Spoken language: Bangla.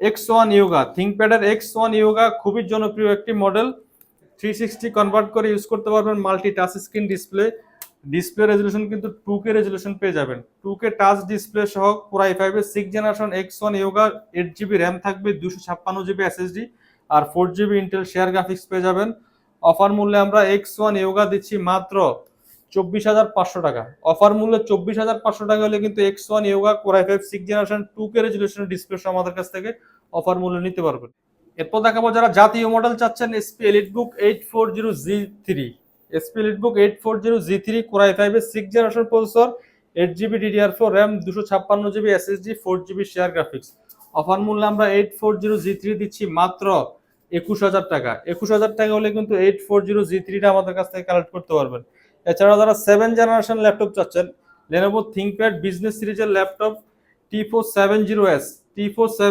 X1 ইয়োগা, থিংকপ্যাডের X1 ইয়োগা খুবই জনপ্রিয় একটি মডেল। 360 কনভার্ট করে ইউজ করতে পারবেন, multi touch screen display. Display resolution কিন্তু 2K রেজলিউশন পেয়ে যাবেন, 2K টাচ ডিসপ্লে সহ পুরো i5 এর 6 generation X1 yoga. 8GB RAM থাকবে, 256GB SSD আর 4GB ইন্টেল শেয়ার গ্রাফিক্স পেয়ে যাবেন। অফার মূল্যে আমরা X1 ইয়োগা দিচ্ছি মাত্র 24,500 টাকা। অফার মূল্যে 24,500 টাকা হলে কিন্তু X1 Yoga core i5 6 generation 2K রেজলিউশনের ডিসপ্লে সহ আমাদের কাছ থেকে অফার মূল্যে নিতে পারবেন। এরপর দেখাবো যারা জাতীয় মডেল চাচ্ছেন, SP EliteBook 840Z3। SP EliteBook 840Z3 core i5 এর 6 generation processor, 8GB DDR4 RAM, 256GB SSD, 4GB share graphics. Offer মূল্যে আমরা 840Z3 দিচ্ছি মাত্র 21,000 টাকা। 21,000 টাকা হলে কিন্তু 840Z3টা আমাদের কাছ থেকে কালেক্ট করতে পারবেন। এছাড়া যারা 7 জেনারেশন ল্যাপটপ চাচ্ছেন, Lenovo ThinkPad বিজনেস সিরিজের ল্যাপটপ T470S, T470